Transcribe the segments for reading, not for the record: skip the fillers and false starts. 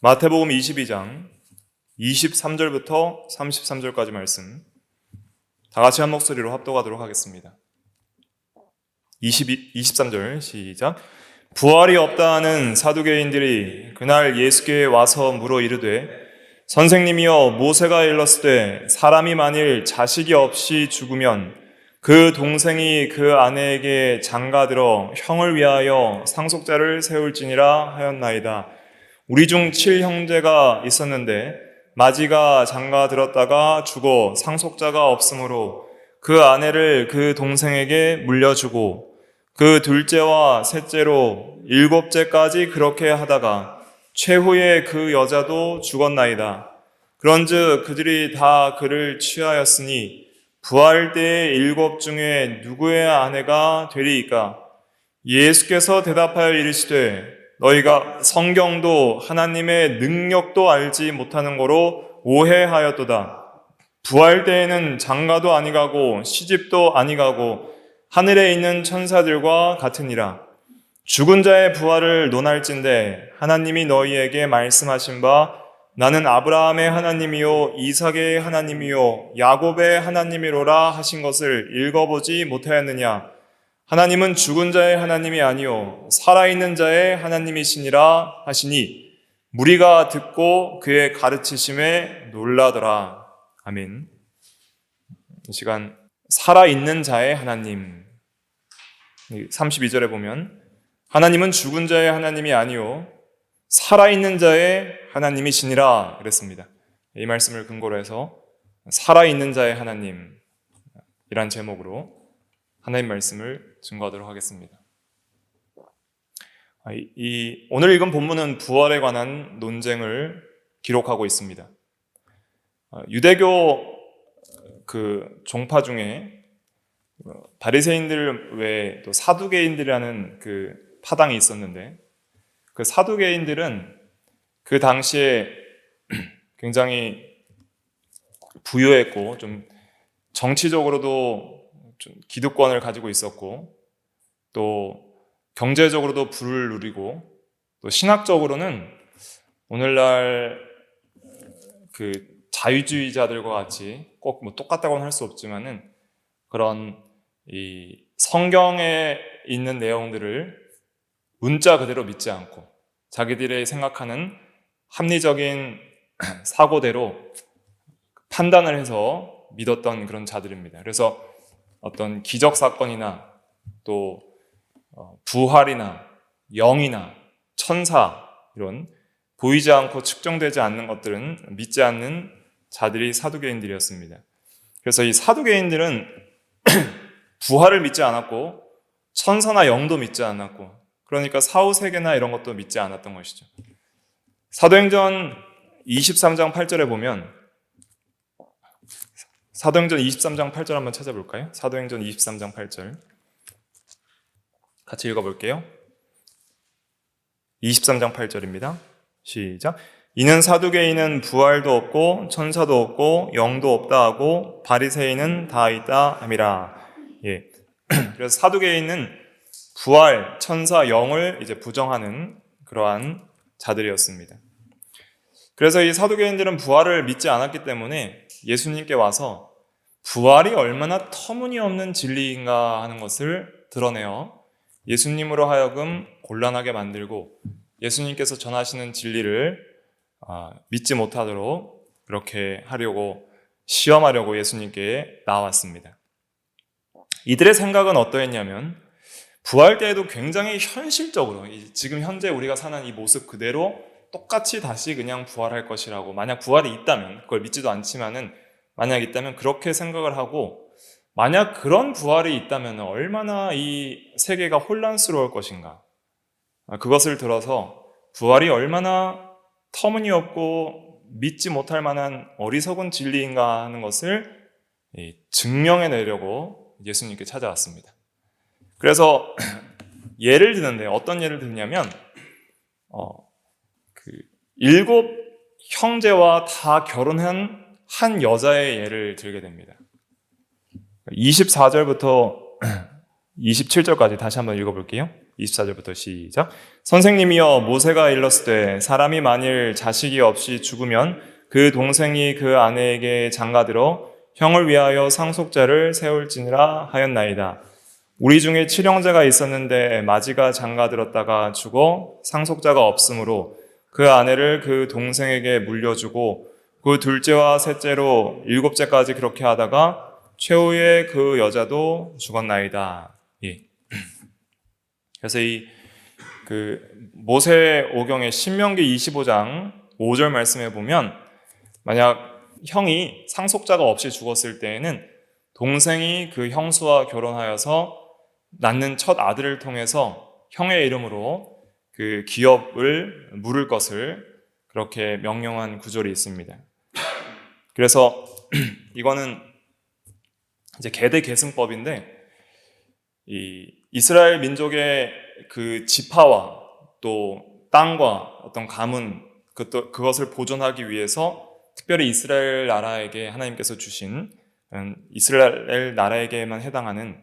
마태복음 22장 23절부터 33절까지 말씀 다 같이 한 목소리로 합독하도록 하겠습니다. 23절 시작. 부활이 없다 하는 사두개인들이 그날 예수께 와서 물어 이르되 선생님이여, 모세가 일렀으되 사람이 만일 자식이 없이 죽으면 그 동생이 그 아내에게 장가들어 형을 위하여 상속자를 세울지니라 하였나이다. 우리 중 7형제가 있었는데 마지가 장가들었다가 죽어 상속자가 없으므로 그 아내를 그 동생에게 물려주고 그 둘째와 셋째로 7째까지 그렇게 하다가 최후에 그 여자도 죽었나이다. 그런즉 그들이 다 그를 취하였으니 부활 때의 7 중에 누구의 아내가 되리이까? 예수께서 대답하여 이르시되 너희가 성경도 하나님의 능력도 알지 못하는 거로 오해하였도다. 부활 때에는 장가도 아니가고 시집도 아니가고 하늘에 있는 천사들과 같으니라. 죽은 자의 부활을 논할진대 하나님이 너희에게 말씀하신 바 나는 아브라함의 하나님이요 이삭의 하나님이요 야곱의 하나님이로라 하신 것을 읽어보지 못하였느냐? 하나님은 죽은 자의 하나님이 아니요 살아있는 자의 하나님이시니라 하시니 무리가 듣고 그의 가르치심에 놀라더라. 아멘. 이 시간 살아있는 자의 하나님, 32절에 보면 하나님은 죽은 자의 하나님이 아니요 살아있는 자의 하나님이시니라 그랬습니다. 이 말씀을 근거로 해서 살아있는 자의 하나님이란 제목으로 하나님 말씀을 증거하도록 하겠습니다. 오늘 읽은 본문은 부활에 관한 논쟁을 기록하고 있습니다. 유대교 종파 중에 바리새인들 외에 또 사두개인들이라는 파당이 있었는데 그 사두개인들은 그 당시에 굉장히 부유했고 좀 정치적으로도 좀 기득권을 가지고 있었고 또 경제적으로도 부를 누리고 또 신학적으로는 오늘날 자유주의자들과 같이 꼭 똑같다고는 할 수 없지만은 그런 이 성경에 있는 내용들을 문자 그대로 믿지 않고 자기들이 생각하는 합리적인 사고대로 판단을 해서 믿었던 그런 자들입니다. 그래서 어떤 기적 사건이나 또 부활이나 영이나 천사 이런 보이지 않고 측정되지 않는 것들은 믿지 않는 자들이 사두개인들이었습니다. 그래서 이 사두개인들은 부활을 믿지 않았고 천사나 영도 믿지 않았고 그러니까 사후세계나 이런 것도 믿지 않았던 것이죠. 사도행전 23장 8절에 보면 사도행전 23장 8절 한번 찾아볼까요? 사도행전 23장 8절 같이 읽어볼게요. 23장 8절입니다. 시작. 이는 사두개인은 부활도 없고 천사도 없고 영도 없다 하고 바리새인은 다 있다 함이라. 예. 그래서 사두개인은 부활, 천사, 영을 이제 부정하는 그러한 자들이었습니다. 그래서 이 사두개인들은 부활을 믿지 않았기 때문에 예수님께 와서 부활이 얼마나 터무니없는 진리인가 하는 것을 드러내어 예수님으로 하여금 곤란하게 만들고 예수님께서 전하시는 진리를 믿지 못하도록 그렇게 하려고 시험하려고 예수님께 나왔습니다. 이들의 생각은 어떠했냐면 부활 때에도 굉장히 현실적으로 지금 현재 우리가 사는 이 모습 그대로 똑같이 다시 그냥 부활할 것이라고, 만약 부활이 있다면, 그걸 믿지도 않지만은 만약 있다면 그렇게 생각을 하고, 만약 그런 부활이 있다면 얼마나 이 세계가 혼란스러울 것인가, 그것을 들어서 부활이 얼마나 터무니없고 믿지 못할 만한 어리석은 진리인가 하는 것을 증명해내려고 예수님께 찾아왔습니다. 그래서 예를 드는데 어떤 예를 드냐면 7 형제와 다 결혼한 한 여자의 예를 들게 됩니다. 24절부터 27절까지 다시 한번 읽어볼게요. 24절부터 시작. 선생님이여, 모세가 일렀으되 사람이 만일 자식이 없이 죽으면 그 동생이 그 아내에게 장가들어 형을 위하여 상속자를 세울지니라 하였나이다. 우리 중에 칠형제가 있었는데 마지가 장가들었다가 죽어 상속자가 없으므로 그 아내를 그 동생에게 물려주고 그 둘째와 셋째로 일곱째까지 그렇게 하다가 최후에 그 여자도 죽었나이다. 예. 그래서 모세오경의 신명기 25장 5절 말씀에 보면, 만약 형이 상속자가 없이 죽었을 때에는 동생이 그 형수와 결혼하여서 낳는 첫 아들을 통해서 형의 이름으로 그 기업을 물을 것을 그렇게 명령한 구절이 있습니다. 그래서 이거는 이제 계대 계승법인데, 이 이스라엘 민족의 그 지파와 또 땅과 어떤 가문, 그것을 보존하기 위해서 특별히 이스라엘 나라에게 하나님께서 주신, 이스라엘 나라에게만 해당하는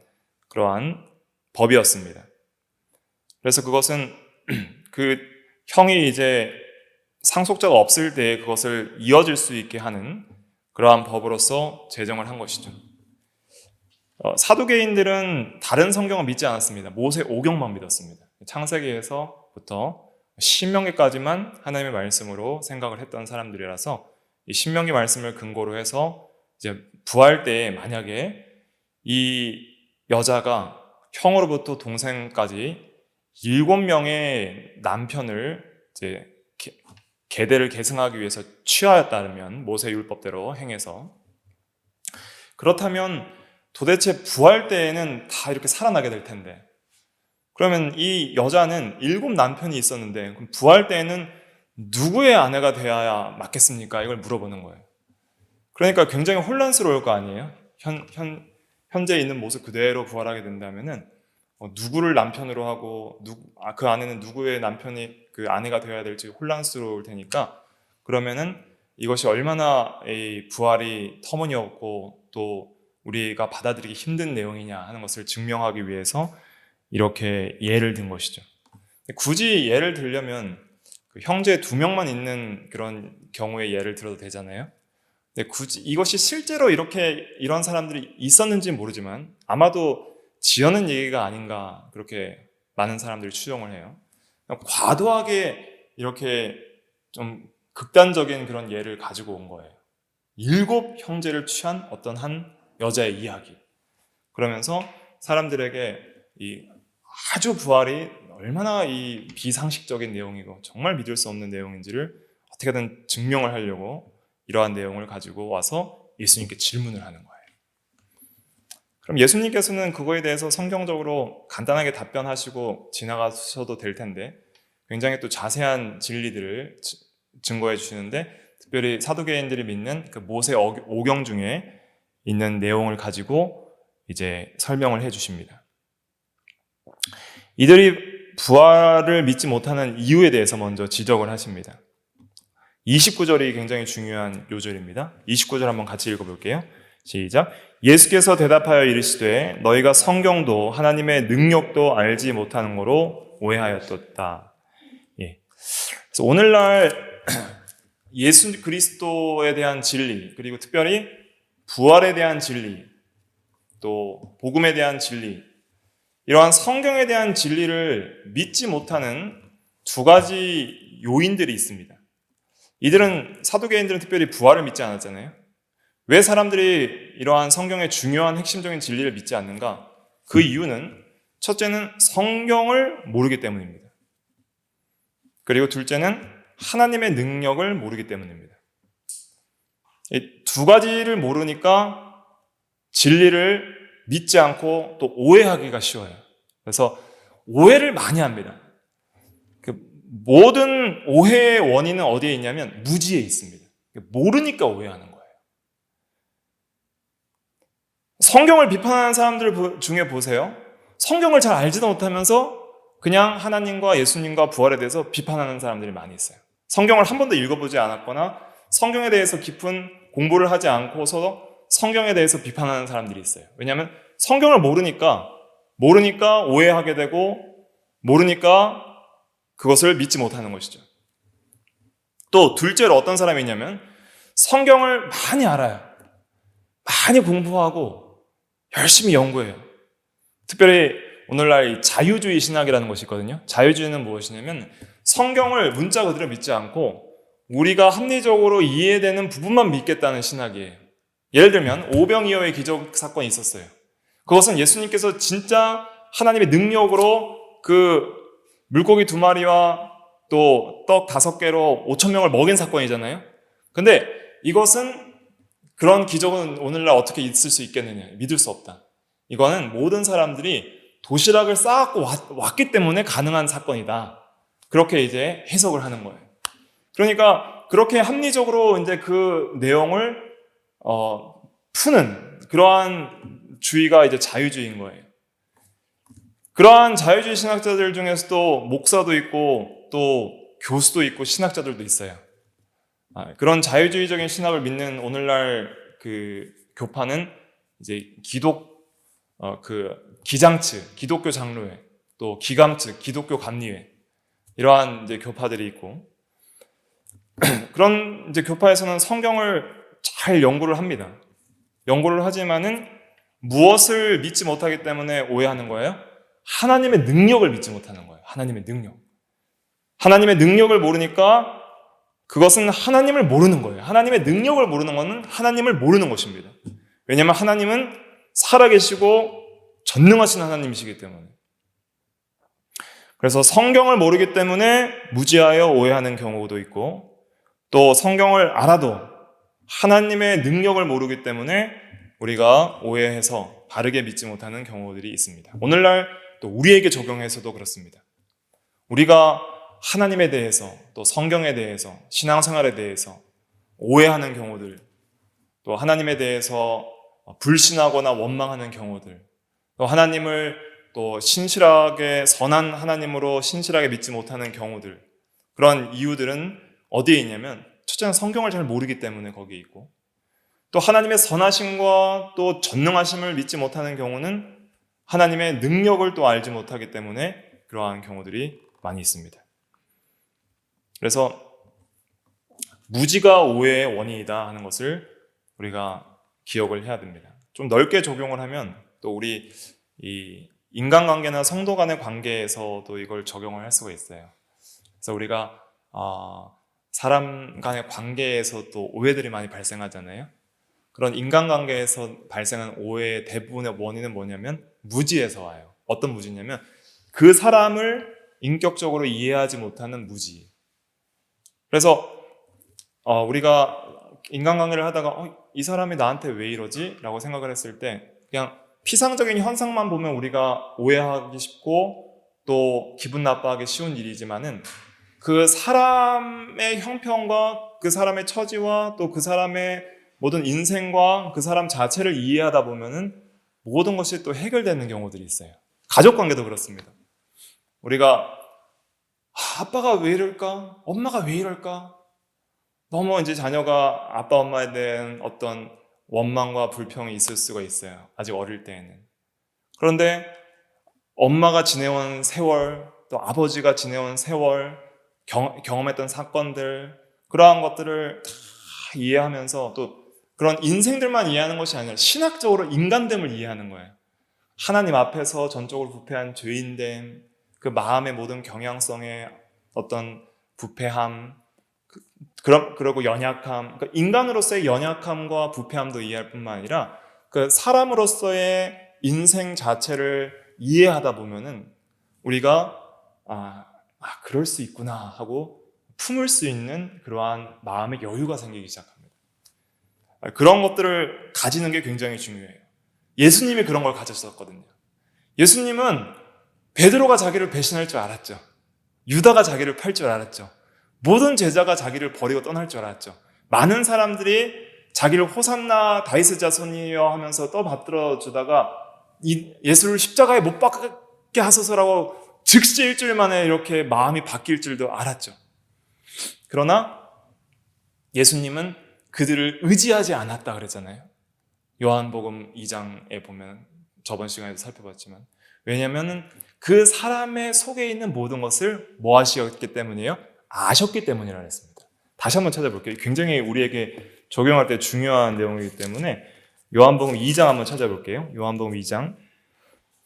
그러한 법이었습니다. 그래서 그것은 그 형이 이제 상속자가 없을 때 그것을 이어질 수 있게 하는 그러한 법으로서 제정을 한 것이죠. 사두개인들은 다른 성경을 믿지 않았습니다. 모세오경만 믿었습니다. 창세기에서부터 신명기까지만 하나님의 말씀으로 생각을 했던 사람들이라서 이 신명기 말씀을 근거로 해서 이제 부활 때에 만약에 이 여자가 형으로부터 동생까지 7명의 남편을 이제 계대를 계승하기 위해서 취하였다면, 모세 율법대로 행해서, 그렇다면 도대체 부활 때에는 다 이렇게 살아나게 될 텐데, 그러면 이 여자는 7 남편이 있었는데 그럼 부활 때에는 누구의 아내가 되어야 맞겠습니까? 이걸 물어보는 거예요. 그러니까 굉장히 혼란스러울 거 아니에요? 현재 있는 모습 그대로 부활하게 된다면은 누구를 남편으로 하고 그 아내는 누구의 남편이 그 아내가 되어야 될지 혼란스러울 테니까, 그러면은 이것이 얼마나 이 부활이 터무니없고 또 우리가 받아들이기 힘든 내용이냐 하는 것을 증명하기 위해서 이렇게 예를 든 것이죠. 굳이 예를 들려면 그 형제 2명만 있는 그런 경우에 예를 들어도 되잖아요. 근데 굳이 이것이 실제로 이런 사람들이 있었는지는 모르지만 아마도 지어낸 얘기가 아닌가, 그렇게 많은 사람들이 추정을 해요. 과도하게 이렇게 좀 극단적인 그런 예를 가지고 온 거예요. 7 형제를 취한 어떤 한 여자의 이야기. 그러면서 사람들에게 이 아주 부활이 얼마나 이 비상식적인 내용이고 정말 믿을 수 없는 내용인지를 어떻게든 증명을 하려고 이러한 내용을 가지고 와서 예수님께 질문을 하는 거예요. 그럼 예수님께서는 그거에 대해서 성경적으로 간단하게 답변하시고 지나가셔도 될 텐데, 굉장히 또 자세한 진리들을 증거해 주시는데, 특별히 사두개인들이 믿는 그 모세오경 중에 있는 내용을 가지고 이제 설명을 해 주십니다. 이들이 부활을 믿지 못하는 이유에 대해서 먼저 지적을 하십니다. 29절이 굉장히 중요한 요절입니다. 29절 한번 같이 읽어볼게요. 시작. 예수께서 대답하여 이르시되 너희가 성경도 하나님의 능력도 알지 못하는 거로 오해하였도다. 예. 그래서 오늘날 예수 그리스도에 대한 진리, 그리고 특별히 부활에 대한 진리, 또 복음에 대한 진리, 이러한 성경에 대한 진리를 믿지 못하는 2가지 요인들이 있습니다. 사두개인들은 특별히 부활을 믿지 않았잖아요. 왜 사람들이 이러한 성경의 중요한 핵심적인 진리를 믿지 않는가? 그 이유는 첫째는 성경을 모르기 때문입니다. 그리고 둘째는 하나님의 능력을 모르기 때문입니다. 이 2가지를 모르니까 진리를 믿지 않고 또 오해하기가 쉬워요. 그래서 오해를 많이 합니다. 모든 오해의 원인은 어디에 있냐면 무지에 있습니다. 모르니까 오해하는 거예요. 성경을 비판하는 사람들 중에 보세요. 성경을 잘 알지도 못하면서 그냥 하나님과 예수님과 부활에 대해서 비판하는 사람들이 많이 있어요. 성경을 한 번도 읽어보지 않았거나 성경에 대해서 깊은 공부를 하지 않고서 성경에 대해서 비판하는 사람들이 있어요. 왜냐하면 성경을 모르니까 모르니까 오해하게 되고 모르니까 그것을 믿지 못하는 것이죠. 또 둘째로 어떤 사람이 있냐면 성경을 많이 알아요. 많이 공부하고 열심히 연구해요. 특별히 오늘날 이 자유주의 신학이라는 것이 있거든요. 자유주의는 무엇이냐면 성경을 문자 그대로 믿지 않고 우리가 합리적으로 이해되는 부분만 믿겠다는 신학이에요. 예를 들면 오병이어의 기적 사건이 있었어요. 그것은 예수님께서 진짜 하나님의 능력으로 그 물고기 2마리와 또 떡 5개로 5,000명을 먹인 사건이잖아요. 근데 이것은 그런 기적은 오늘날 어떻게 있을 수 있겠느냐. 믿을 수 없다. 이거는 모든 사람들이 도시락을 쌓았고 왔기 때문에 가능한 사건이다. 그렇게 이제 해석을 하는 거예요. 그러니까 그렇게 합리적으로 이제 그 내용을 푸는 그러한 주의가 이제 자유주의인 거예요. 그러한 자유주의 신학자들 중에서도 목사도 있고 또 교수도 있고 신학자들도 있어요. 그런 자유주의적인 신학을 믿는 오늘날 그 교파는 이제 기장측, 기독교 장로회, 또 기감측, 기독교 감리회 이러한 이제 교파들이 있고 그런 이제 교파에서는 성경을 잘 연구를 합니다. 연구를 하지만은 무엇을 믿지 못하기 때문에 오해하는 거예요? 하나님의 능력을 믿지 못하는 거예요. 하나님의 능력. 하나님의 능력을 모르니까 그것은 하나님을 모르는 거예요. 하나님의 능력을 모르는 것은 하나님을 모르는 것입니다. 왜냐하면 하나님은 살아계시고 전능하신 하나님이시기 때문에. 그래서 성경을 모르기 때문에 무지하여 오해하는 경우도 있고 또 성경을 알아도 하나님의 능력을 모르기 때문에 우리가 오해해서 바르게 믿지 못하는 경우들이 있습니다. 오늘날 또 우리에게 적용해서도 그렇습니다. 우리가 하나님에 대해서 또 성경에 대해서 신앙생활에 대해서 오해하는 경우들 또 하나님에 대해서 불신하거나 원망하는 경우들 또 하나님을 또 신실하게 선한 하나님으로 신실하게 믿지 못하는 경우들 그런 이유들은 어디에 있냐면 첫째는 성경을 잘 모르기 때문에 거기에 있고 또 하나님의 선하심과 또 전능하심을 믿지 못하는 경우는 하나님의 능력을 또 알지 못하기 때문에 그러한 경우들이 많이 있습니다. 그래서 무지가 오해의 원인이다 하는 것을 우리가 기억을 해야 됩니다. 좀 넓게 적용을 하면 또 우리 이 인간관계나 성도 간의 관계에서도 이걸 적용을 할 수가 있어요. 그래서 우리가 사람 간의 관계에서 또 오해들이 많이 발생하잖아요. 그런 인간관계에서 발생한 오해의 대부분의 원인은 뭐냐면 무지에서 와요. 어떤 무지냐면 그 사람을 인격적으로 이해하지 못하는 무지. 그래서 우리가 인간관계를 하다가 이 사람이 나한테 왜 이러지? 라고 생각을 했을 때 그냥 피상적인 현상만 보면 우리가 오해하기 쉽고 또 기분 나빠하기 쉬운 일이지만은 그 사람의 형편과 그 사람의 처지와 또 그 사람의 모든 인생과 그 사람 자체를 이해하다 보면은 모든 것이 또 해결되는 경우들이 있어요. 가족 관계도 그렇습니다. 우리가 아빠가 왜 이럴까? 엄마가 왜 이럴까? 너무 이제 자녀가 아빠 엄마에 대한 어떤 원망과 불평이 있을 수가 있어요. 아직 어릴 때에는. 그런데 엄마가 지내온 세월, 또 아버지가 지내온 세월, 경험했던 사건들, 그러한 것들을 다 이해하면서 또 그런 인생들만 이해하는 것이 아니라 신학적으로 인간됨을 이해하는 거예요. 하나님 앞에서 전적으로 부패한 죄인됨, 그 마음의 모든 경향성의 어떤 부패함, 그리고 연약함, 그러니까 인간으로서의 연약함과 부패함도 이해할 뿐만 아니라 그 사람으로서의 인생 자체를 이해하다 보면은 우리가 그럴 수 있구나 하고 품을 수 있는 그러한 마음의 여유가 생기기 시작합니다. 그런 것들을 가지는 게 굉장히 중요해요. 예수님이 그런 걸 가졌었거든요. 예수님은 베드로가 자기를 배신할 줄 알았죠. 유다가 자기를 팔 줄 알았죠. 모든 제자가 자기를 버리고 떠날 줄 알았죠. 많은 사람들이 자기를 호산나 다윗의 자손이여 하면서 떠받들어 주다가 예수를 십자가에 못 박게 하소서라고 즉시 일주일 만에 이렇게 마음이 바뀔 줄도 알았죠. 그러나 예수님은 그들을 의지하지 않았다 그랬잖아요. 요한복음 2장에 보면 저번 시간에도 살펴봤지만 왜냐하면 그 사람의 속에 있는 모든 것을 뭐 하셨기 때문이에요? 아셨기 때문이라 했습니다. 다시 한번 찾아볼게요. 굉장히 우리에게 적용할 때 중요한 내용이기 때문에 요한복음 2장 한번 찾아볼게요. 요한복음 2장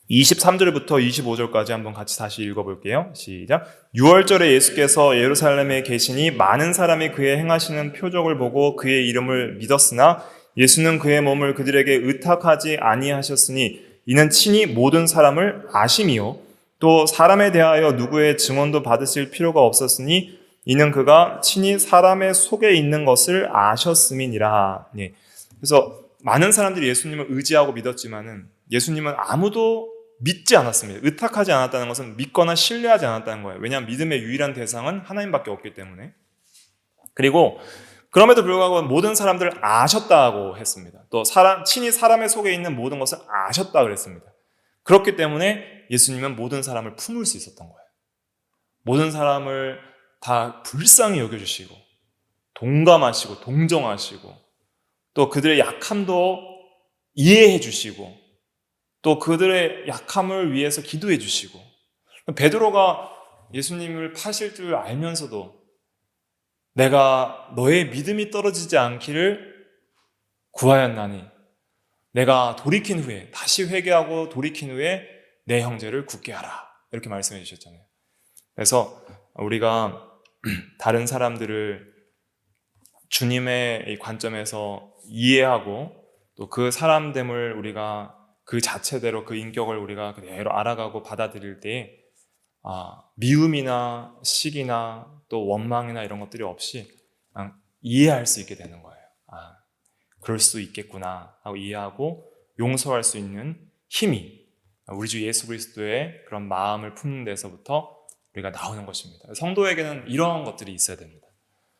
23절부터 25절까지 한번 같이 다시 읽어볼게요. 시작. 6월절에 예수께서 예루살렘에 계시니 많은 사람이 그의 행하시는 표적을 보고 그의 이름을 믿었으나 예수는 그의 몸을 그들에게 의탁하지 아니하셨으니 이는 친히 모든 사람을 아심이요 또 사람에 대하여 누구의 증언도 받으실 필요가 없었으니 이는 그가 친히 사람의 속에 있는 것을 아셨음이니라. 네. 그래서 많은 사람들이 예수님을 의지하고 믿었지만은 예수님은 아무도 믿지 않았습니다. 의탁하지 않았다는 것은 믿거나 신뢰하지 않았다는 거예요. 왜냐하면 믿음의 유일한 대상은 하나님밖에 없기 때문에. 그리고 그럼에도 불구하고 모든 사람들을 아셨다고 했습니다. 또 친히 사람의 속에 있는 모든 것을 아셨다 그랬습니다. 그렇기 때문에 예수님은 모든 사람을 품을 수 있었던 거예요. 모든 사람을 다 불쌍히 여겨주시고 동감하시고 동정하시고 또 그들의 약함도 이해해 주시고 또 그들의 약함을 위해서 기도해 주시고 베드로가 예수님을 파실 줄 알면서도 내가 너의 믿음이 떨어지지 않기를 구하였나니 내가 돌이킨 후에 다시 회개하고 돌이킨 후에 내 형제를 굳게 하라 이렇게 말씀해 주셨잖아요. 그래서 우리가 다른 사람들을 주님의 이 관점에서 이해하고 또 그 사람됨을 우리가 그 자체대로 그 인격을 우리가 그대로 알아가고 받아들일 때 미움이나 시기나 또 원망이나 이런 것들이 없이 그냥 이해할 수 있게 되는 거예요. 그럴 수 있겠구나 하고 이해하고 용서할 수 있는 힘이 우리 주 예수 그리스도의 그런 마음을 품는 데서부터 우리가 나오는 것입니다. 성도에게는 이러한 것들이 있어야 됩니다.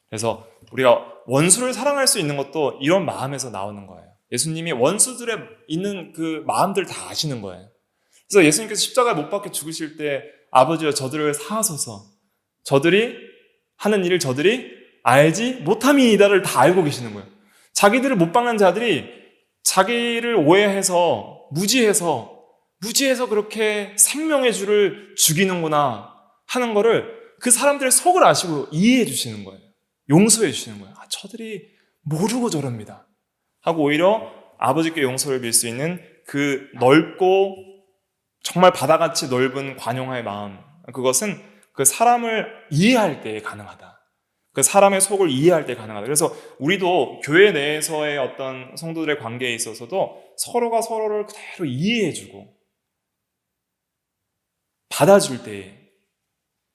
그래서 우리가 원수를 사랑할 수 있는 것도 이런 마음에서 나오는 거예요. 예수님이 원수들의 있는 그 마음들 다 아시는 거예요. 그래서 예수님께서 십자가에 못 박혀 죽으실 때 아버지여 저들을 사하소서 저들이 하는 일을 저들이 알지 못함이니다를 다 알고 계시는 거예요. 자기들을 못 박는 자들이 자기를 오해해서 무지해서 그렇게 생명의 주를 죽이는구나 하는 거를 그 사람들의 속을 아시고 이해해 주시는 거예요. 용서해 주시는 거예요. 저들이 모르고 저럽니다 하고 오히려 아버지께 용서를 빌 수 있는 그 넓고 정말 바다같이 넓은 관용의 마음, 그것은 그 사람을 이해할 때 가능하다. 그 사람의 속을 이해할 때 가능하다. 그래서 우리도 교회 내에서의 어떤 성도들의 관계에 있어서도 서로가 서로를 그대로 이해해주고 받아줄 때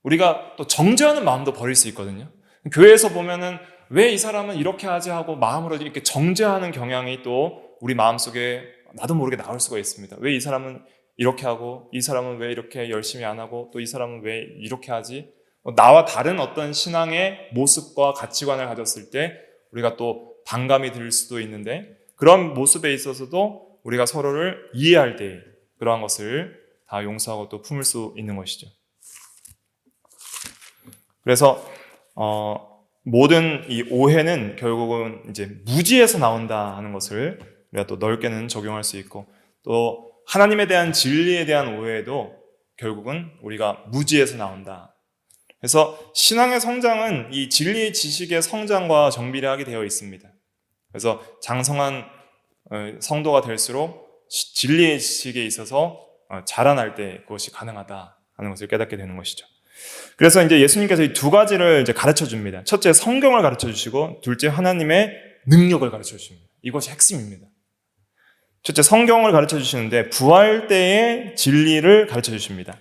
우리가 또 정죄하는 마음도 버릴 수 있거든요. 교회에서 보면은 왜 이 사람은 이렇게 하지 하고 마음으로 이렇게 정죄하는 경향이 또 우리 마음속에 나도 모르게 나올 수가 있습니다. 왜 이 사람은 이렇게 하고 이 사람은 왜 이렇게 열심히 안 하고 또 이 사람은 왜 이렇게 하지? 나와 다른 어떤 신앙의 모습과 가치관을 가졌을 때 우리가 또 반감이 들 수도 있는데 그런 모습에 있어서도 우리가 서로를 이해할 때 그러한 것을 다 용서하고 또 품을 수 있는 것이죠. 그래서 모든 이 오해는 결국은 이제 무지에서 나온다 하는 것을 우리가 또 넓게는 적용할 수 있고 또 하나님에 대한 진리에 대한 오해도 결국은 우리가 무지에서 나온다. 그래서 신앙의 성장은 이 진리의 지식의 성장과 정비례하게 되어 있습니다. 그래서 장성한 성도가 될수록 진리의 지식에 있어서 자라날 때 그것이 가능하다 하는 것을 깨닫게 되는 것이죠. 그래서 이제 예수님께서 이 두 가지를 이제 가르쳐 줍니다. 첫째 성경을 가르쳐 주시고 둘째 하나님의 능력을 가르쳐 주십니다. 이것이 핵심입니다. 첫째 성경을 가르쳐 주시는데 부활 때의 진리를 가르쳐 주십니다.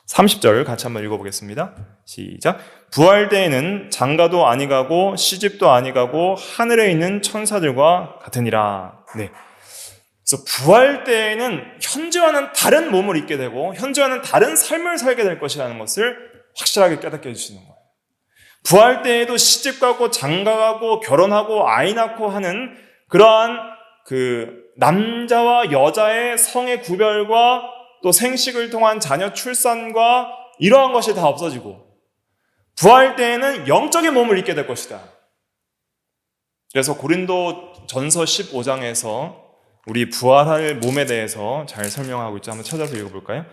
30절 같이 한번 읽어보겠습니다. 시작. 부활 때에는 장가도 아니가고 시집도 아니가고 하늘에 있는 천사들과 같으니라. 네. 그래서 부활 때에는 현재와는 다른 몸을 입게 되고 현재와는 다른 삶을 살게 될 것이라는 것을 확실하게 깨닫게 해주시는 거예요. 부활 때에도 시집가고 장가가고 결혼하고 아이 낳고 하는 그러한 그 남자와 여자의 성의 구별과 또 생식을 통한 자녀 출산과 이러한 것이 다 없어지고 부활 때에는 영적인 몸을 입게 될 것이다. 그래서 고린도 전서 15장에서 우리 부활할 몸에 대해서 잘 설명하고 있죠. 한번 찾아서 읽어볼까요?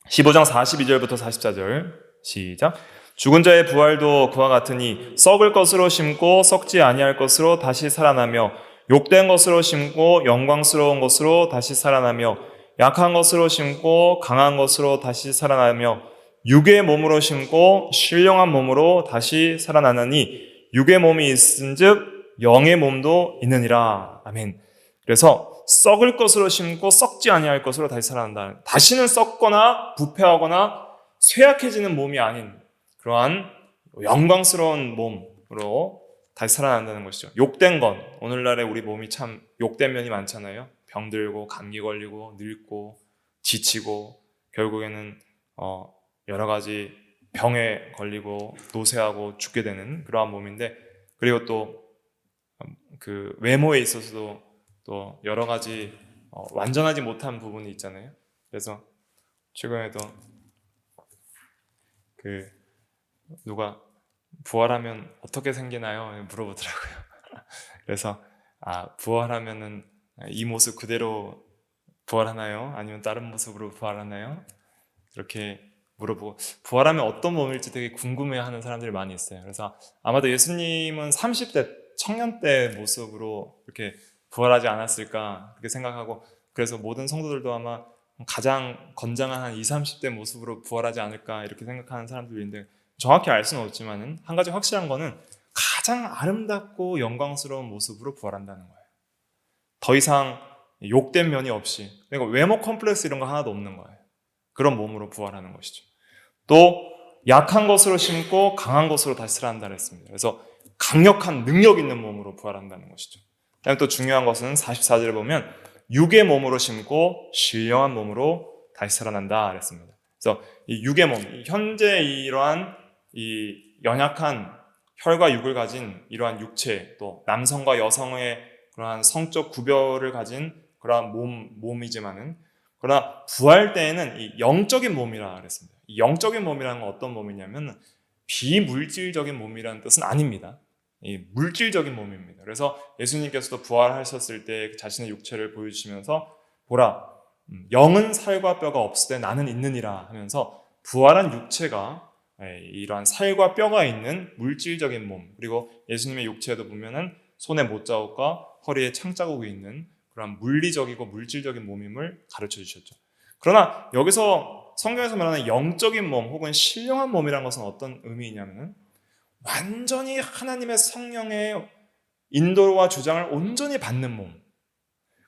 15장 42절부터 44절 시작. 죽은 자의 부활도 그와 같으니 썩을 것으로 심고 썩지 아니할 것으로 다시 살아나며 욕된 것으로 심고 영광스러운 것으로 다시 살아나며 약한 것으로 심고 강한 것으로 다시 살아나며 육의 몸으로 심고 신령한 몸으로 다시 살아나느니 육의 몸이 있은즉 영의 몸도 있느니라. 아멘. 그래서 썩을 것으로 심고 썩지 아니할 것으로 다시 살아난다. 다시는 썩거나 부패하거나 쇠약해지는 몸이 아닌 그러한 영광스러운 몸으로 다시 살아난다는 것이죠. 욕된 것, 오늘날에 우리 몸이 참 욕된 면이 많잖아요. 병들고 감기 걸리고 늙고 지치고 결국에는 여러 가지 병에 걸리고 노쇠하고 죽게 되는 그러한 몸인데, 그리고 또 그 외모에 있어서도 또 여러 가지 완전하지 못한 부분이 있잖아요. 그래서 최근에도 누가 부활하면 어떻게 생기나요? 물어보더라고요. 그래서 부활하면은 이 모습 그대로 부활하나요? 아니면 다른 모습으로 부활하나요? 이렇게 물어보고, 부활하면 어떤 몸일지 되게 궁금해하는 사람들이 많이 있어요. 그래서 아마도 예수님은 30대 청년 때 모습으로 이렇게 부활하지 않았을까 그렇게 생각하고, 그래서 모든 성도들도 아마 가장 건장한 한 20, 30대 모습으로 부활하지 않을까 이렇게 생각하는 사람들이 있는데, 정확히 알 수는 없지만 한 가지 확실한 거는 가장 아름답고 영광스러운 모습으로 부활한다는 거예요. 더 이상 욕된 면이 없이, 그러니까 외모 컴플렉스 이런 거 하나도 없는 거예요. 그런 몸으로 부활하는 것이죠. 또 약한 것으로 심고 강한 것으로 다시 살아난다 그랬습니다. 그래서 강력한 능력 있는 몸으로 부활한다는 것이죠. 그다음에 또 중요한 것은 44절에 보면 육의 몸으로 심고 신령한 몸으로 다시 살아난다 그랬습니다. 그래서 이 육의 몸, 현재 이러한 이 연약한 혈과 육을 가진 이러한 육체, 또 남성과 여성의 그러한 성적 구별을 가진 그러한 몸이지만은, 그러나 부활 때에는 이 영적인 몸이라 그랬습니다. 이 영적인 몸이라는 건 어떤 몸이냐면 비물질적인 몸이라는 뜻은 아닙니다. 이 물질적인 몸입니다. 그래서 예수님께서도 부활하셨을 때 자신의 육체를 보여주시면서 보라, 영은 살과 뼈가 없을 때 나는 있느니라 하면서 부활한 육체가 이러한 살과 뼈가 있는 물질적인 몸, 그리고 예수님의 육체에도 보면은 손에 못자국과 허리에 창자국이 있는 그런 물리적이고 물질적인 몸임을 가르쳐 주셨죠. 그러나 여기서 성경에서 말하는 영적인 몸 혹은 신령한 몸이라는 것은 어떤 의미냐면 완전히 하나님의 성령의 인도와 주장을 온전히 받는 몸,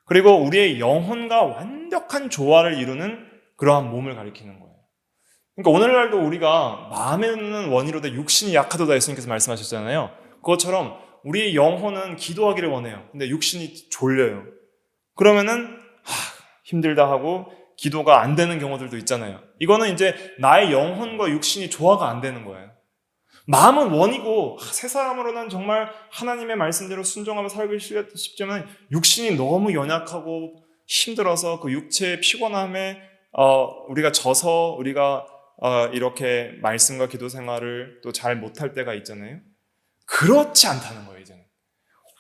그리고 우리의 영혼과 완벽한 조화를 이루는 그러한 몸을 가리키는 거예요. 그러니까 오늘날도 우리가 마음에는 원이로되 육신이 약하도다 예수님께서 말씀하셨잖아요. 그것처럼 우리의 영혼은 기도하기를 원해요. 근데 육신이 졸려요. 그러면은 힘들다 하고 기도가 안 되는 경우들도 있잖아요. 이거는 이제 나의 영혼과 육신이 조화가 안 되는 거예요. 마음은 원이고 새 사람으로는 정말 하나님의 말씀대로 순종하며 살고 싶지만 육신이 너무 연약하고 힘들어서 그 육체의 피곤함에 우리가 져서 우리가 이렇게 말씀과 기도 생활을 또 잘 못할 때가 있잖아요. 그렇지 않다는 거예요. 이제는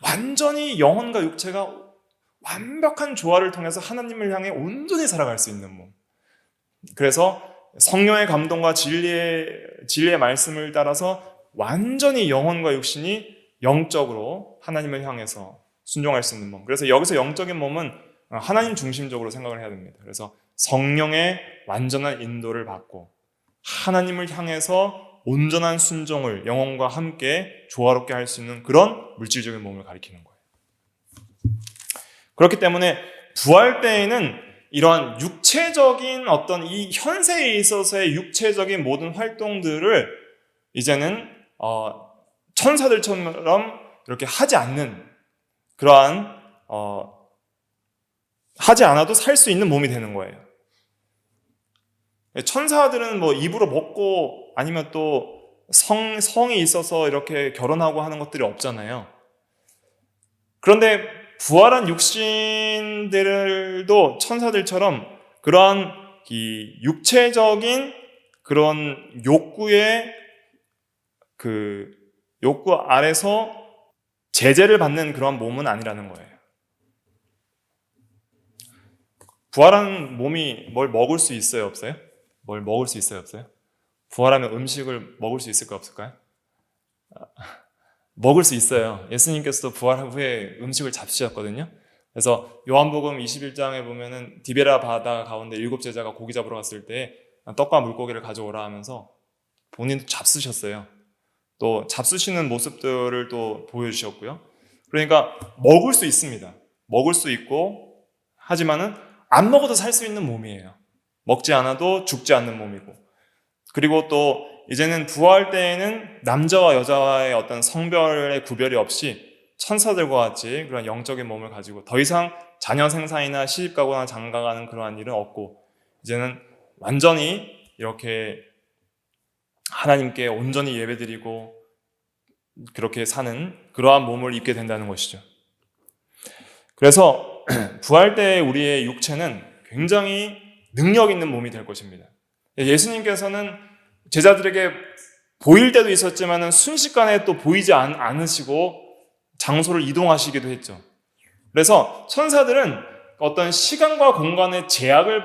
완전히 영혼과 육체가 완벽한 조화를 통해서 하나님을 향해 온전히 살아갈 수 있는 몸. 그래서 성령의 감동과 진리의 말씀을 따라서 완전히 영혼과 육신이 영적으로 하나님을 향해서 순종할 수 있는 몸. 그래서 여기서 영적인 몸은 하나님 중심적으로 생각을 해야 됩니다. 그래서 성령의 완전한 인도를 받고 하나님을 향해서 온전한 순종을 영혼과 함께 조화롭게 할 수 있는 그런 물질적인 몸을 가리키는 거예요. 그렇기 때문에 부활 때에는 이러한 육체적인 어떤 이 현세에 있어서의 육체적인 모든 활동들을 이제는 천사들처럼 이렇게 하지 않는 그러한 하지 않아도 살 수 있는 몸이 되는 거예요. 천사들은 뭐 입으로 먹고 아니면 또 성이 있어서 이렇게 결혼하고 하는 것들이 없잖아요. 그런데 부활한 육신들도 천사들처럼 그러한 이 육체적인 그런 욕구의 그 욕구 아래서 제재를 받는 그런 몸은 아니라는 거예요. 부활한 몸이 뭘 먹을 수 있어요, 없어요? 뭘 먹을 수 있어요, 없어요? 부활하면 음식을 먹을 수 있을까, 없을까요? 먹을 수 있어요. 예수님께서도 부활 후에 음식을 잡수셨거든요. 그래서 요한복음 21장에 보면은 디베라 바다 가운데 7 제자가 고기 잡으러 갔을 때 떡과 물고기를 가져오라 하면서 본인도 잡수셨어요. 또 잡수시는 모습들을 또 보여주셨고요. 그러니까 먹을 수 있습니다. 먹을 수 있고, 하지만은 안 먹어도 살 수 있는 몸이에요. 먹지 않아도 죽지 않는 몸이고, 그리고 또 이제는 부활 때에는 남자와 여자와의 어떤 성별의 구별이 없이 천사들과 같이 그런 영적인 몸을 가지고 더 이상 자녀 생산이나 시집가거나 장가가는 그러한 일은 없고, 이제는 완전히 이렇게 하나님께 온전히 예배드리고 그렇게 사는 그러한 몸을 입게 된다는 것이죠. 그래서 부활 때 우리의 육체는 굉장히 능력 있는 몸이 될 것입니다. 예수님께서는 제자들에게 보일 때도 있었지만 순식간에 또 보이지 않으시고 장소를 이동하시기도 했죠. 그래서 천사들은 어떤 시간과 공간의 제약을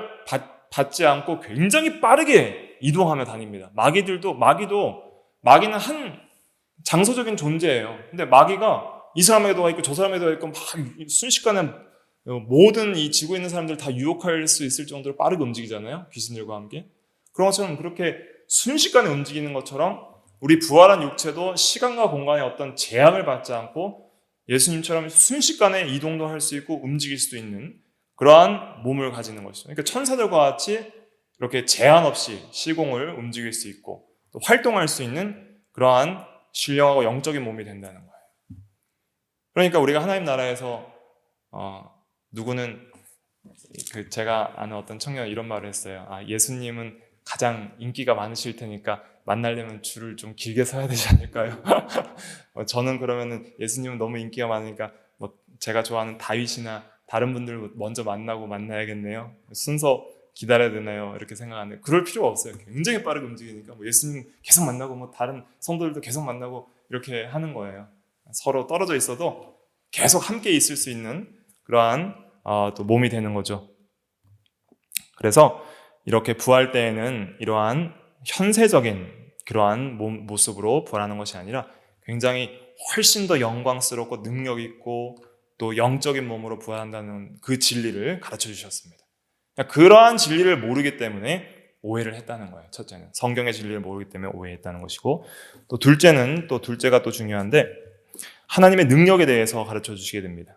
받지 않고 굉장히 빠르게 이동하며 다닙니다. 마귀는 한 장소적인 존재예요. 근데 마귀가 이 사람에도 가 있고 저 사람에도 가 있고 막 순식간에 모든 이 지구에 있는 사람들 다 유혹할 수 있을 정도로 빠르게 움직이잖아요. 귀신들과 함께. 그런 것처럼 그렇게 순식간에 움직이는 것처럼 우리 부활한 육체도 시간과 공간의 어떤 제약을 받지 않고 예수님처럼 순식간에 이동도 할 수 있고 움직일 수도 있는 그러한 몸을 가지는 것이죠. 그러니까 천사들과 같이 이렇게 제한 없이 시공을 움직일 수 있고 또 활동할 수 있는 그러한 신령하고 영적인 몸이 된다는 거예요. 그러니까 우리가 하나님 나라에서 누구는 제가 아는 어떤 청년이 이런 말을 했어요. 예수님은 가장 인기가 많으실 테니까 만나려면 줄을 좀 길게 서야 되지 않을까요? 저는 그러면은 예수님은 너무 인기가 많으니까 제가 좋아하는 다윗이나 다른 분들 먼저 만나야겠네요. 순서 기다려야 되나요? 이렇게 생각하는데 그럴 필요가 없어요. 굉장히 빠르게 움직이니까 예수님 계속 만나고 다른 성도들도 계속 만나고 이렇게 하는 거예요. 서로 떨어져 있어도 계속 함께 있을 수 있는 그러한 또 몸이 되는 거죠. 그래서 이렇게 부활 때에는 이러한 현세적인 그러한 모습으로 부활하는 것이 아니라 굉장히 훨씬 더 영광스럽고 능력 있고 또 영적인 몸으로 부활한다는 그 진리를 가르쳐 주셨습니다. 그러한 진리를 모르기 때문에 오해를 했다는 거예요. 첫째는 성경의 진리를 모르기 때문에 오해했다는 것이고, 또 둘째가 또 중요한데 하나님의 능력에 대해서 가르쳐 주시게 됩니다.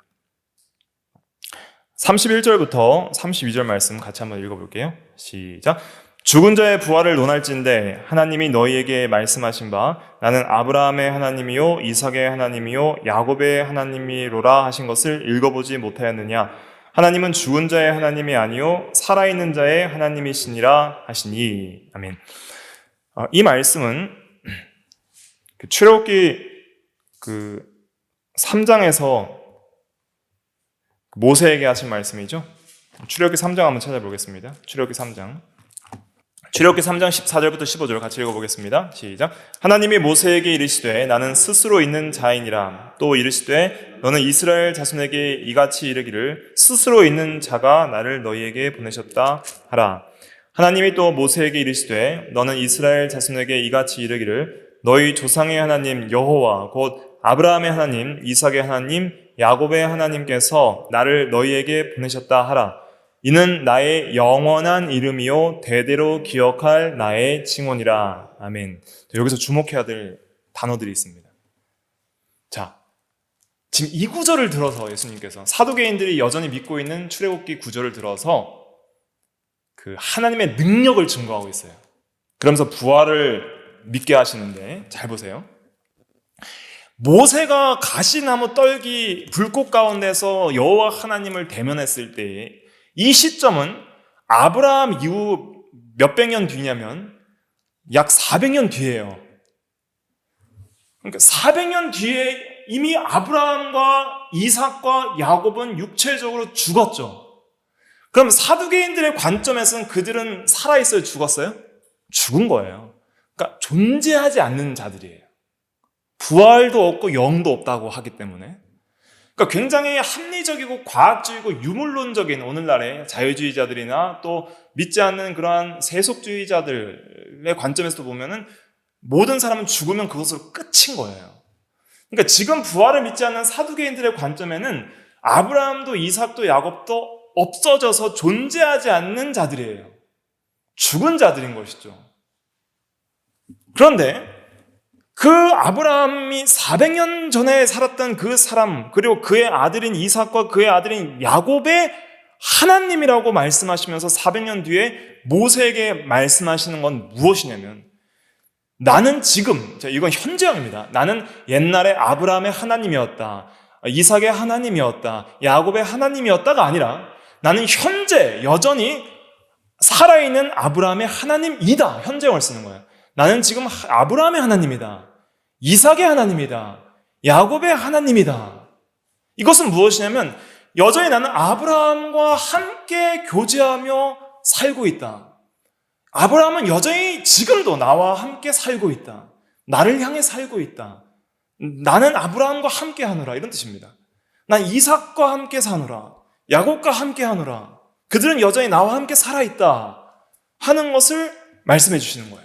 31절부터 32절 말씀 같이 한번 읽어볼게요. 시작. 죽은 자의 부활을 논할진대 하나님이 너희에게 말씀하신 바 나는 아브라함의 하나님이요 이삭의 하나님이요 야곱의 하나님이로라 하신 것을 읽어보지 못하였느냐. 하나님은 죽은 자의 하나님이 아니요 살아있는 자의 하나님이시니라 하시니. 아멘. 이 말씀은 출애굽기 3장에서 모세에게 하신 말씀이죠. 출애굽기 3장 한번 찾아보겠습니다. 출애굽기 3장 14절부터 15절 같이 읽어보겠습니다. 시작. 하나님이 모세에게 이르시되 나는 스스로 있는 자이니라. 또 이르시되 너는 이스라엘 자손에게 이같이 이르기를 스스로 있는 자가 나를 너희에게 보내셨다 하라. 하나님이 또 모세에게 이르시되 너는 이스라엘 자손에게 이같이 이르기를 너희 조상의 하나님 여호와 곧 아브라함의 하나님 이삭의 하나님 야곱의 하나님께서 나를 너희에게 보내셨다 하라. 이는 나의 영원한 이름이요 대대로 기억할 나의 칭언이라. 아멘. 여기서 주목해야 될 단어들이 있습니다. 자, 지금 이 구절을 들어서 예수님께서 사두개인들이 여전히 믿고 있는 출애굽기 구절을 들어서 그 하나님의 능력을 증거하고 있어요. 그러면서 부활을 믿게 하시는데 잘 보세요. 모세가 가시나무 떨기 불꽃 가운데서 여호와 하나님을 대면했을 때 이 시점은 아브라함 이후 몇백 년 뒤냐면 약 400년 뒤예요. 그러니까 400년 뒤에 이미 아브라함과 이삭과 야곱은 육체적으로 죽었죠. 그럼 사두개인들의 관점에서는 그들은 살아있어요? 죽었어요? 죽은 거예요. 그러니까 존재하지 않는 자들이에요. 부활도 없고 영도 없다고 하기 때문에. 그러니까 굉장히 합리적이고 과학적이고 유물론적인 오늘날의 자유주의자들이나 또 믿지 않는 그러한 세속주의자들의 관점에서 보면은 모든 사람은 죽으면 그것으로 끝인 거예요. 그러니까 지금 부활을 믿지 않는 사두개인들의 관점에는 아브라함도 이삭도 야곱도 없어져서 존재하지 않는 자들이에요. 죽은 자들인 것이죠. 그런데 그 아브라함이 400년 전에 살았던 그 사람, 그리고 그의 아들인 이삭과 그의 아들인 야곱의 하나님이라고 말씀하시면서 400년 뒤에 모세에게 말씀하시는 건 무엇이냐면, 나는 지금, 이건 현재형입니다. 나는 옛날에 아브라함의 하나님이었다, 이삭의 하나님이었다, 야곱의 하나님이었다가 아니라 나는 현재 여전히 살아있는 아브라함의 하나님이다. 현재형을 쓰는 거예요. 나는 지금 아브라함의 하나님이다, 이삭의 하나님이다, 야곱의 하나님이다. 이것은 무엇이냐면 여전히 나는 아브라함과 함께 교제하며 살고 있다. 아브라함은 여전히 지금도 나와 함께 살고 있다. 나를 향해 살고 있다. 나는 아브라함과 함께 하노라, 이런 뜻입니다. 난 이삭과 함께 사노라, 야곱과 함께 하노라. 그들은 여전히 나와 함께 살아있다 하는 것을 말씀해 주시는 거예요.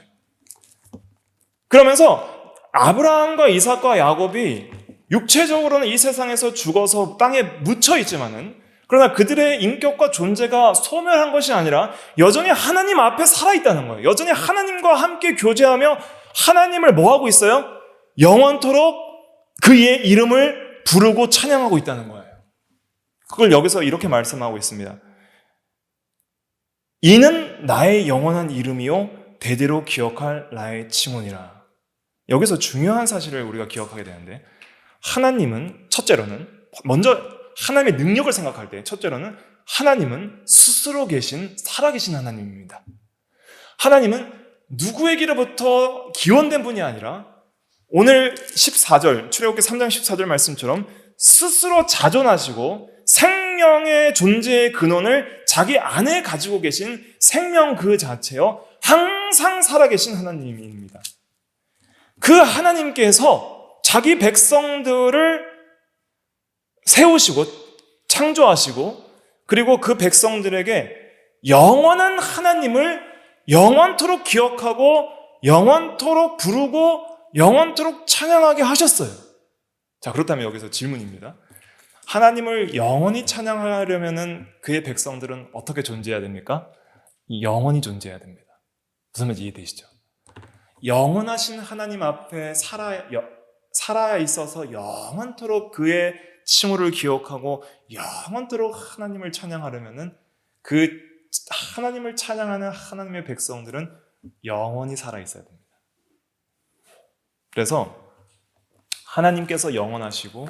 그러면서 아브라함과 이삭과 야곱이 육체적으로는 이 세상에서 죽어서 땅에 묻혀 있지만은, 그러나 그들의 인격과 존재가 소멸한 것이 아니라 여전히 하나님 앞에 살아있다는 거예요. 여전히 하나님과 함께 교제하며 하나님을 뭐하고 있어요? 영원토록 그의 이름을 부르고 찬양하고 있다는 거예요. 그걸 여기서 이렇게 말씀하고 있습니다. 이는 나의 영원한 이름이요 대대로 기억할 나의 칭언이라. 여기서 중요한 사실을 우리가 기억하게 되는데, 하나님은 첫째로는, 먼저 하나님의 능력을 생각할 때 첫째로는 하나님은 스스로 계신 살아계신 하나님입니다. 하나님은 누구에게로부터 기원된 분이 아니라 오늘 14절 출애굽기 3장 14절 말씀처럼 스스로 자존하시고 생명의 존재의 근원을 자기 안에 가지고 계신 생명 그 자체여 항상 살아계신 하나님입니다. 그 하나님께서 자기 백성들을 세우시고 창조하시고, 그리고 그 백성들에게 영원한 하나님을 영원토록 기억하고 영원토록 부르고 영원토록 찬양하게 하셨어요. 자, 그렇다면 여기서 질문입니다. 하나님을 영원히 찬양하려면 그의 백성들은 어떻게 존재해야 됩니까? 영원히 존재해야 됩니다. 무슨 말인지 이해되시죠? 영원하신 하나님 앞에 살아 있어서 영원토록 그의 칭호를 기억하고 영원토록 하나님을 찬양하려면 그 하나님을 찬양하는 하나님의 백성들은 영원히 살아 있어야 됩니다. 그래서 하나님께서 영원하시고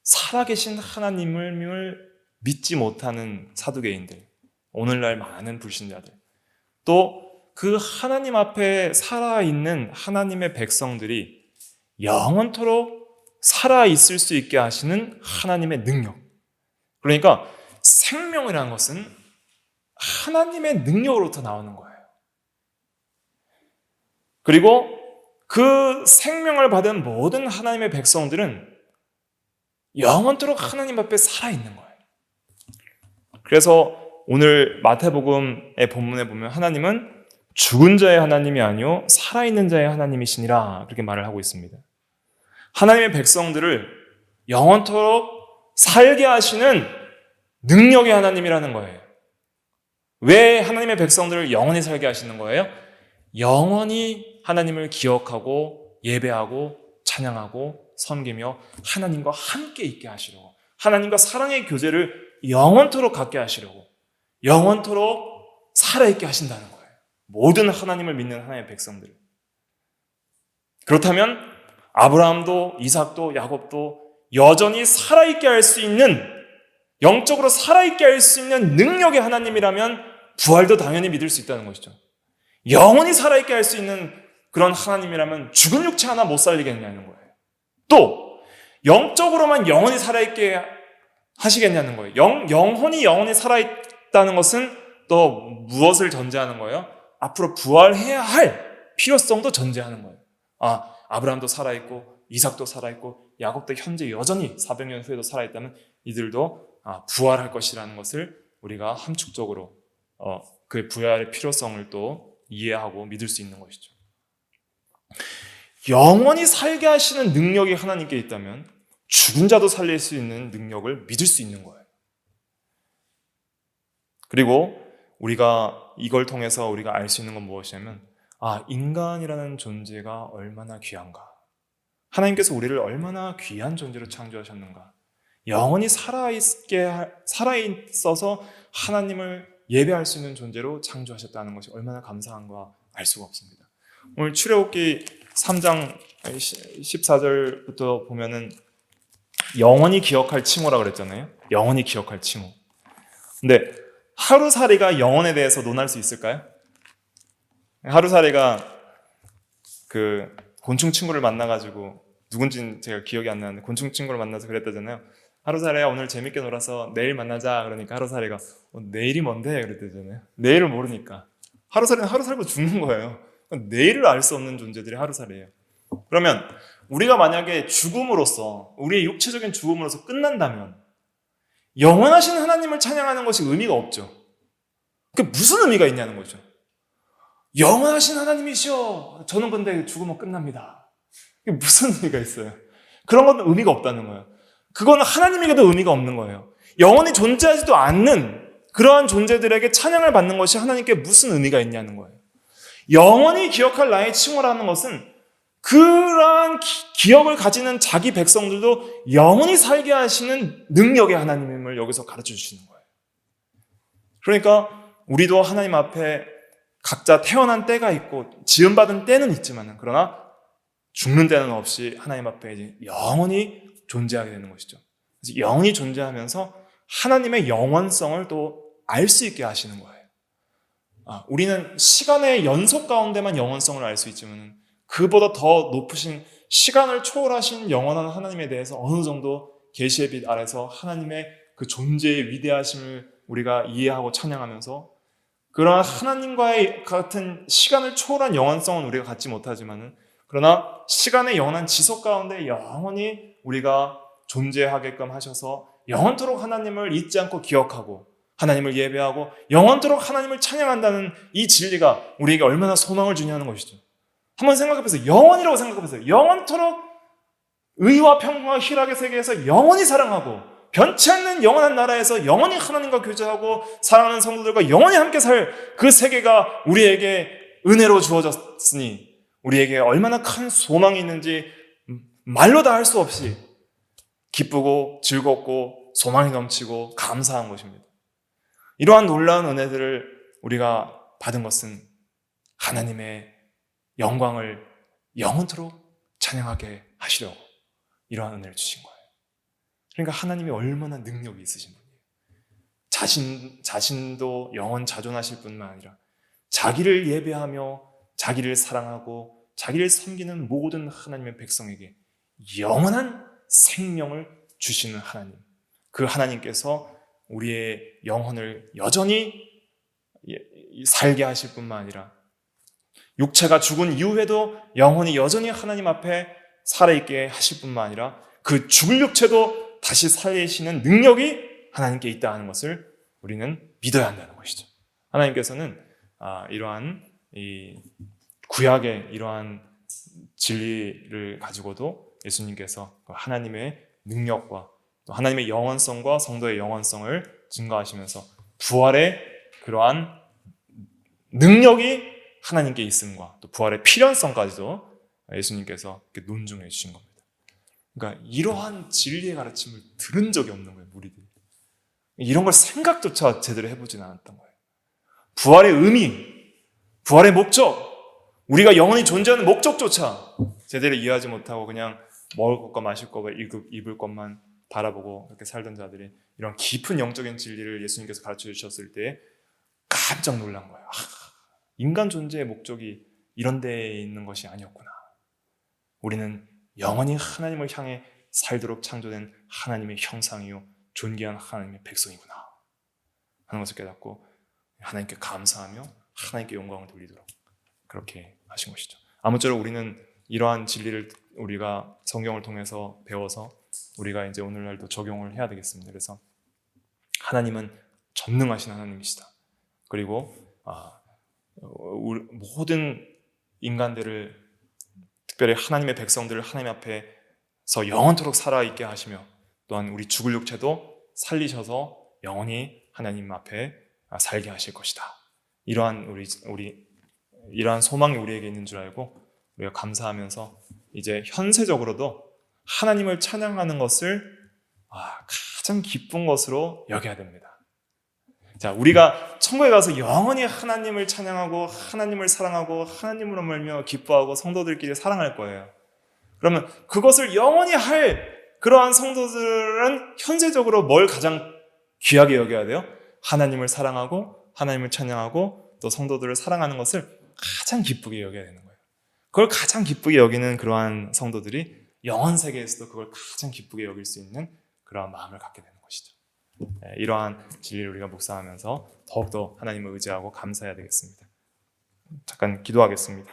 살아계신 하나님을 믿지 못하는 사두개인들, 오늘날 많은 불신자들, 또 그 하나님 앞에 살아있는 하나님의 백성들이 영원토록 살아있을 수 있게 하시는 하나님의 능력. 그러니까 생명이라는 것은 하나님의 능력으로부터 나오는 거예요. 그리고 그 생명을 받은 모든 하나님의 백성들은 영원토록 하나님 앞에 살아있는 거예요. 그래서 오늘 마태복음의 본문에 보면 하나님은 죽은 자의 하나님이 아니요 살아있는 자의 하나님이시니라, 그렇게 말을 하고 있습니다. 하나님의 백성들을 영원토록 살게 하시는 능력의 하나님이라는 거예요. 왜 하나님의 백성들을 영원히 살게 하시는 거예요? 영원히 하나님을 기억하고 예배하고 찬양하고 섬기며 하나님과 함께 있게 하시려고, 하나님과 사랑의 교제를 영원토록 갖게 하시려고, 영원토록 살아있게 하신다는 거예요. 모든 하나님을 믿는 하나님의 백성들. 그렇다면 아브라함도 이삭도 야곱도 여전히 살아있게 할 수 있는, 영적으로 살아있게 할 수 있는 능력의 하나님이라면 부활도 당연히 믿을 수 있다는 것이죠. 영원히 살아있게 할 수 있는 그런 하나님이라면 죽은 육체 하나 못 살리겠냐는 거예요. 또 영적으로만 영원히 살아있게 하시겠냐는 거예요. 영원히 살아있다는 것은 또 무엇을 전제하는 거예요? 앞으로 부활해야 할 필요성도 전제하는 거예요. 아브라함도 살아있고 이삭도 살아있고 야곱도 현재 여전히 400년 후에도 살아있다면 이들도 부활할 것이라는 것을 우리가 함축적으로 그의 부활의 필요성을 또 이해하고 믿을 수 있는 것이죠. 영원히 살게 하시는 능력이 하나님께 있다면 죽은 자도 살릴 수 있는 능력을 믿을 수 있는 거예요. 그리고 우리가 이걸 통해서 우리가 알 수 있는 건 무엇이냐면 인간이라는 존재가 얼마나 귀한가, 하나님께서 우리를 얼마나 귀한 존재로 창조하셨는가, 영원히 살아있어서 하나님을 예배할 수 있는 존재로 창조하셨다는 것이 얼마나 감사한가 알 수가 없습니다. 오늘 출애굽기 3장 14절부터 보면은 영원히 기억할 칭호라고 그랬잖아요. 영원히 기억할 칭호. 근데 하루살이가 영혼에 대해서 논할 수 있을까요? 하루살이가 그 곤충 친구를 만나가지고, 누군지는 제가 기억이 안 나는데 곤충 친구를 만나서 그랬다잖아요. 하루살이야 오늘 재밌게 놀아서 내일 만나자. 그러니까 하루살이가 내일이 뭔데? 그랬다잖아요. 내일을 모르니까. 하루살이는 하루 살고 죽는 거예요. 내일을 알 수 없는 존재들이 하루살이에요. 그러면 우리가 만약에 죽음으로써, 우리의 육체적인 죽음으로써 끝난다면 영원하신 하나님을 찬양하는 것이 의미가 없죠. 그게 무슨 의미가 있냐는 거죠. 영원하신 하나님이시여, 저는 근데 죽으면 끝납니다. 그게 무슨 의미가 있어요? 그런 건 의미가 없다는 거예요. 그건 하나님에게도 의미가 없는 거예요. 영원히 존재하지도 않는 그러한 존재들에게 찬양을 받는 것이 하나님께 무슨 의미가 있냐는 거예요. 영원히 기억할 나의 칭호라는 것은 그러한 기억을 가지는 자기 백성들도 영원히 살게 하시는 능력의 하나님임을 여기서 가르쳐 주시는 거예요. 그러니까 우리도 하나님 앞에 각자 태어난 때가 있고 지음받은 때는 있지만, 그러나 죽는 때는 없이 하나님 앞에 이제 영원히 존재하게 되는 것이죠. 그래서 영원히 존재하면서 하나님의 영원성을 또 알 수 있게 하시는 거예요. 우리는 시간의 연속 가운데만 영원성을 알 수 있지만 그보다 더 높으신 시간을 초월하신 영원한 하나님에 대해서 어느 정도 계시의 빛 아래서 하나님의 그 존재의 위대하심을 우리가 이해하고 찬양하면서, 그러나 하나님과의 같은 시간을 초월한 영원성은 우리가 갖지 못하지만, 그러나 시간의 영원한 지속 가운데 영원히 우리가 존재하게끔 하셔서 영원토록 하나님을 잊지 않고 기억하고 하나님을 예배하고 영원토록 하나님을 찬양한다는 이 진리가 우리에게 얼마나 소망을 주냐는 것이죠. 한번 생각해보세요. 영원이라고 생각해보세요. 영원토록 의와 평강과 희락의 세계에서 영원히 사랑하고 변치 않는 영원한 나라에서 영원히 하나님과 교제하고 사랑하는 성도들과 영원히 함께 살 그 세계가 우리에게 은혜로 주어졌으니 우리에게 얼마나 큰 소망이 있는지 말로 다 할 수 없이 기쁘고 즐겁고 소망이 넘치고 감사한 것입니다. 이러한 놀라운 은혜들을 우리가 받은 것은 하나님의 영광을 영원토록 찬양하게 하시려고 이러한 은혜를 주신 거예요. 그러니까 하나님이 얼마나 능력이 있으신 분이에요. 자신도 영원 자존하실 뿐만 아니라 자기를 예배하며 자기를 사랑하고 자기를 섬기는 모든 하나님의 백성에게 영원한 생명을 주시는 하나님, 그 하나님께서 우리의 영혼을 여전히 살게 하실 뿐만 아니라 육체가 죽은 이후에도 영혼이 여전히 하나님 앞에 살아있게 하실 뿐만 아니라 그 죽을 육체도 다시 살리시는 능력이 하나님께 있다는 것을 우리는 믿어야 한다는 것이죠. 하나님께서는 이러한 이 구약의 이러한 진리를 가지고도 예수님께서 하나님의 능력과 또 하나님의 영원성과 성도의 영원성을 증거하시면서 부활의 그러한 능력이 하나님께 있음과 또 부활의 필연성까지도 예수님께서 논증해 주신 겁니다. 그러니까 이러한 진리의 가르침을 들은 적이 없는 거예요, 무리들이. 이런 걸 생각조차 제대로 해보지는 않았던 거예요. 부활의 의미, 부활의 목적, 우리가 영원히 존재하는 목적조차 제대로 이해하지 못하고 그냥 먹을 것과 마실 것과 입을 것만 바라보고 그렇게 살던 자들이 이런 깊은 영적인 진리를 예수님께서 가르쳐 주셨을 때 깜짝 놀란 거예요. 인간 존재의 목적이 이런 데에 있는 것이 아니었구나. 우리는 영원히 하나님을 향해 살도록 창조된 하나님의 형상이요 존귀한 하나님의 백성이구나 하는 것을 깨닫고 하나님께 감사하며 하나님께 영광을 돌리도록 그렇게 하신 것이죠. 아무쪼록 우리는 이러한 진리를 우리가 성경을 통해서 배워서 우리가 이제 오늘날도 적용을 해야 되겠습니다. 그래서 하나님은 전능하신 하나님이시다. 그리고 모든 인간들을, 특별히 하나님의 백성들을 하나님 앞에서 영원토록 살아있게 하시며, 또한 우리 죽을 육체도 살리셔서 영원히 하나님 앞에 살게 하실 것이다. 이러한 이러한 소망이 우리에게 있는 줄 알고 우리가 감사하면서 이제 현세적으로도 하나님을 찬양하는 것을 가장 기쁜 것으로 여겨야 됩니다. 자, 우리가 천국에 가서 영원히 하나님을 찬양하고 하나님을 사랑하고 하나님으로 말미암아 기뻐하고 성도들끼리 사랑할 거예요. 그러면 그것을 영원히 할 그러한 성도들은 현재적으로 뭘 가장 귀하게 여겨야 돼요? 하나님을 사랑하고 하나님을 찬양하고 또 성도들을 사랑하는 것을 가장 기쁘게 여겨야 되는 거예요. 그걸 가장 기쁘게 여기는 그러한 성도들이 영원 세계에서도 그걸 가장 기쁘게 여길 수 있는 그러한 마음을 갖게 되는 것이죠. 이러한 진리를 우리가 묵상하면서 더욱더 하나님을 의지하고 감사해야 되겠습니다. 잠깐 기도하겠습니다.